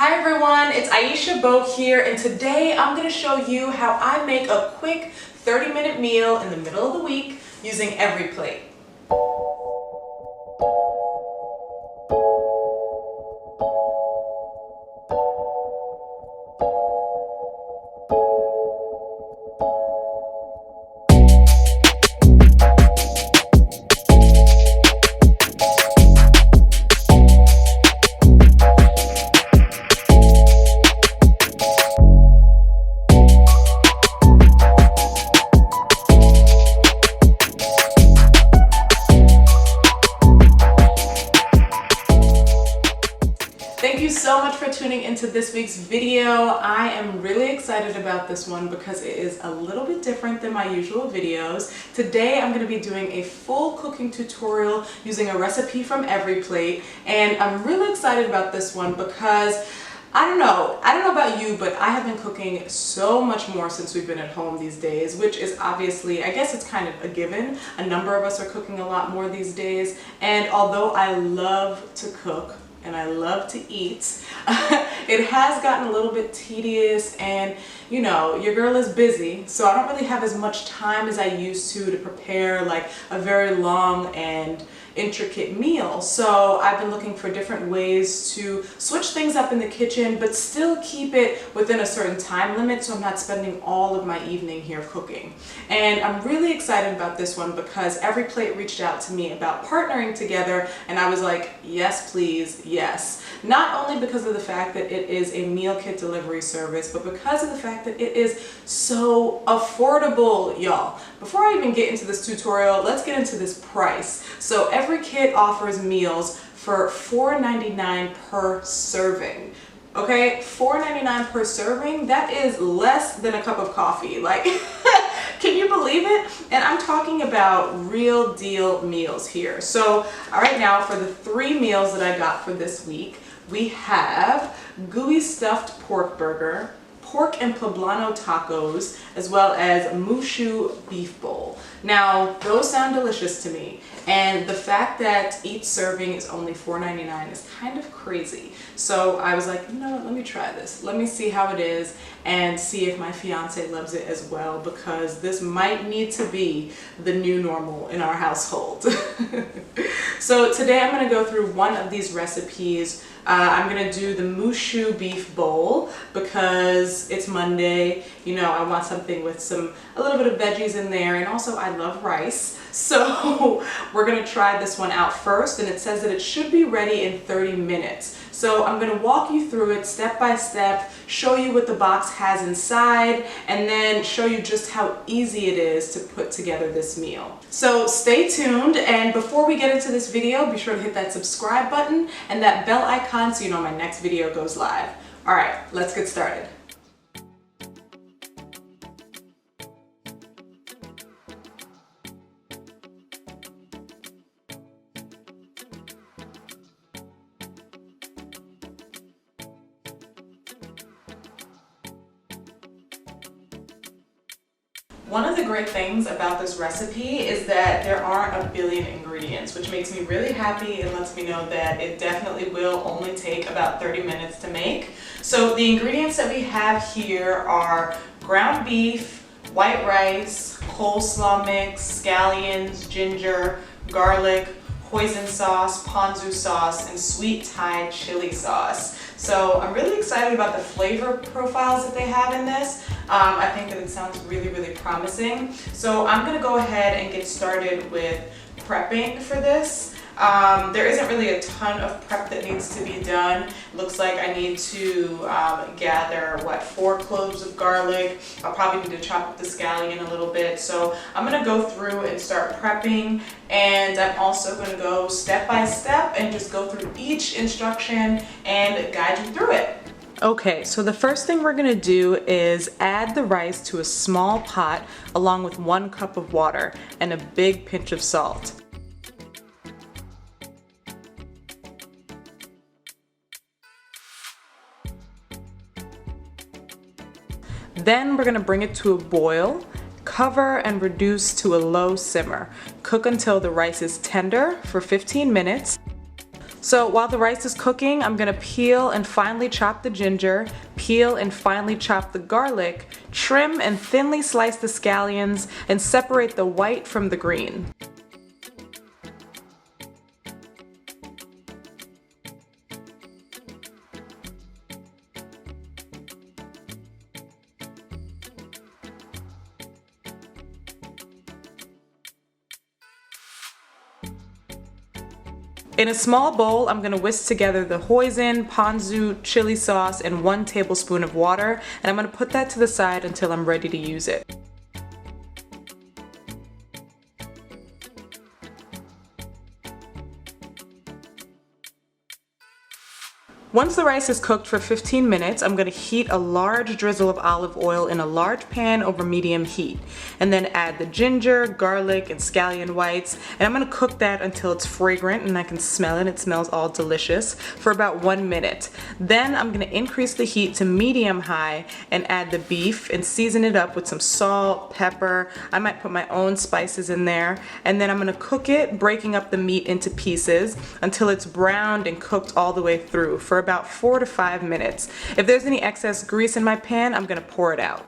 Hi everyone, it's Aisha, Beau here, and today I'm going to show you how I make a quick 30-minute meal in the middle of the week using EveryPlate. Thank you so much for tuning into this week's video. I am really excited about this one because it is a little bit different than my usual videos. Today I'm going to be doing a full cooking tutorial using a recipe from EveryPlate, and I'm really excited about this one because I don't know about you, but I have been cooking so much more since we've been at home these days, which is obviously, I guess it's kind of a given. A number of us are cooking a lot more these days, and although I love to cook, and I love to eat, it has gotten a little bit tedious, and you know, your girl is busy, so I don't really have as much time as I used to prepare like a very long and intricate meal. So I've been looking for different ways to switch things up in the kitchen but still keep it within a certain time limit so I'm not spending all of my evening here cooking. And I'm really excited about this one because EveryPlate reached out to me about partnering together, and I was like, yes please, yes. Not only because of the fact that it is a meal kit delivery service, but because of the fact that it is so affordable, y'all. Before I even get into this tutorial, let's get into this price. So every kit offers meals for $4.99 per serving. Okay, $4.99 per serving, that is less than a cup of coffee. Like, can you believe it? And I'm talking about real deal meals here. So, all right, now for the 3 meals that I got for this week, we have gooey stuffed pork burger, pork and poblano tacos, as well as mushu beef bowl. Now, those sound delicious to me, and the fact that each serving is only $4.99 is kind of crazy. So I was like, you know what, let me try this. Let me see how it is and see if my fiance loves it as well, because this might need to be the new normal in our household. So today I'm going to go through one of these recipes. I'm going to do the mushu beef bowl because it's Monday. You know, I want something with a little bit of veggies in there, and also I love rice. So we're going to try this one out first, and it says that it should be ready in 30 minutes. So I'm going to walk you through it step by step, show you what the box has inside, and then show you just how easy it is to put together this meal. So stay tuned, and before we get into this video, be sure to hit that subscribe button and that bell icon so you know my next video goes live. All right, let's get started. One of the great things about this recipe is that there aren't a billion ingredients, which makes me really happy and lets me know that it definitely will only take about 30 minutes to make. So the ingredients that we have here are ground beef, white rice, coleslaw mix, scallions, ginger, garlic, hoisin sauce, ponzu sauce, and sweet Thai chili sauce. So I'm really excited about the flavor profiles that they have in this. I think that it sounds really, really promising. So I'm gonna go ahead and get started with prepping for this. There isn't really a ton of prep that needs to be done. Looks like I need to gather, 4 cloves of garlic. I'll probably need to chop up the scallion a little bit. So I'm gonna go through and start prepping, and I'm also gonna go step by step and just go through each instruction and guide you through it. Okay, so the first thing we're gonna do is add the rice to a small pot along with 1 cup of water and a big pinch of salt. Then we're gonna bring it to a boil, cover and reduce to a low simmer. Cook until the rice is tender for 15 minutes. So while the rice is cooking, I'm gonna peel and finely chop the ginger, peel and finely chop the garlic, trim and thinly slice the scallions, and separate the white from the green. In a small bowl, I'm going to whisk together the hoisin, ponzu, chili sauce, and 1 tablespoon of water, and I'm going to put that to the side until I'm ready to use it. Once the rice is cooked for 15 minutes, I'm going to heat a large drizzle of olive oil in a large pan over medium heat, and then add the ginger, garlic, and scallion whites, and I'm going to cook that until it's fragrant and I can smell it. It smells all delicious for about 1 minute. Then I'm going to increase the heat to medium high and add the beef and season it up with some salt, pepper. I might put my own spices in there, and then I'm going to cook it, breaking up the meat into pieces until it's browned and cooked all the way through for about 4 to 5 minutes. If there's any excess grease in my pan, I'm gonna pour it out.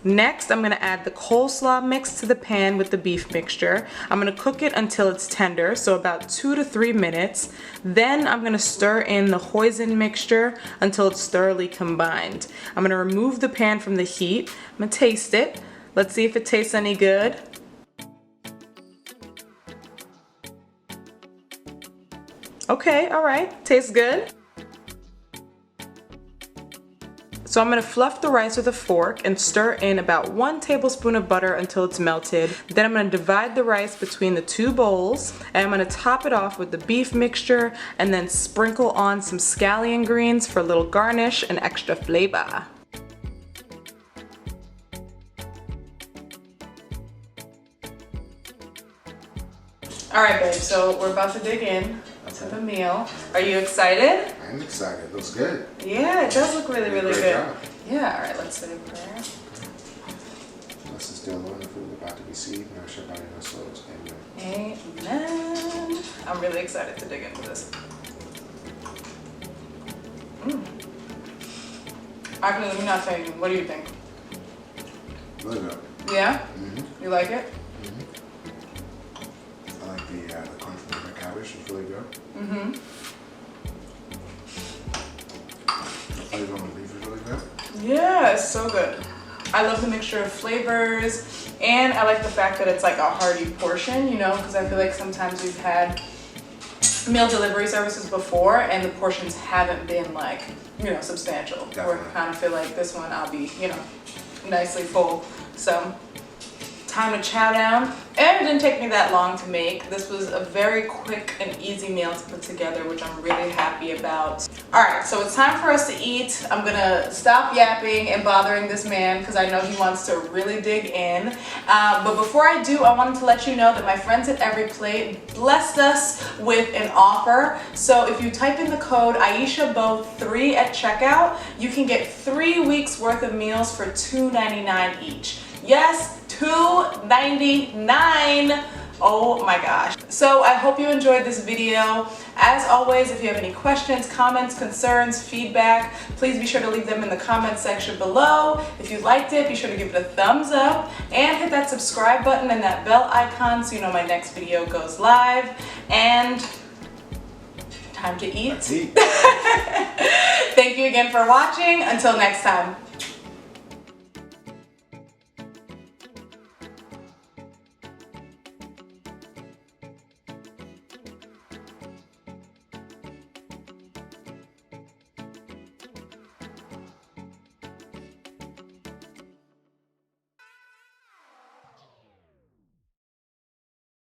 Next, I'm gonna add the coleslaw mix to the pan with the beef mixture. I'm gonna cook it until it's tender, so about 2 to 3 minutes. Then I'm gonna stir in the hoisin mixture until it's thoroughly combined. I'm gonna remove the pan from the heat. I'm gonna taste it. Let's see if it tastes any good. Okay, alright, tastes good. So I'm going to fluff the rice with a fork and stir in about 1 tablespoon of butter until it's melted. Then I'm going to divide the rice between the 2 bowls, and I'm going to top it off with the beef mixture and then sprinkle on some scallion greens for a little garnish and extra flavor. Alright babe, so we're about to dig in to the meal. Are you excited? I'm excited. It looks good. Yeah, it does look really, really good. Job. Yeah, alright, let's say a prayer. Bless us, dear Lord, the food about to be received, nourish our body and our souls. Amen. Amen. I'm really excited to dig into this. Actually, let me not tell you. What do you think? Really good. Yeah? Mm-hmm. You like it? I like the cornflower cabbage. It's really good. Mm-hmm. The flavor on the beef is really good. Yeah, it's so good. I love the mixture of flavors, and I like the fact that it's like a hearty portion, you know, because I feel like sometimes we've had meal delivery services before and the portions haven't been like, you know, substantial. Definitely. Or I kind of feel like this one I'll be, you know, nicely full. So time to chow down. And it didn't take me that long to make. This was a very quick and easy meal to put together, which I'm really happy about. Alright, so it's time for us to eat. I'm gonna stop yapping and bothering this man because I know he wants to really dig in. But before I do, I wanted to let you know that my friends at EveryPlate blessed us with an offer. So if you type in the code Aisha Beau 3 at checkout, you can get 3 weeks worth of meals for $2.99 each. Yes, $2.99. Oh my gosh. So I hope you enjoyed this video. As always, if you have any questions, comments, concerns, feedback, please be sure to leave them in the comment section below. If you liked it, be sure to give it a thumbs up and hit that subscribe button and that bell icon so you know my next video goes live. And time to eat. Let's eat. Thank you again for watching. Until next time.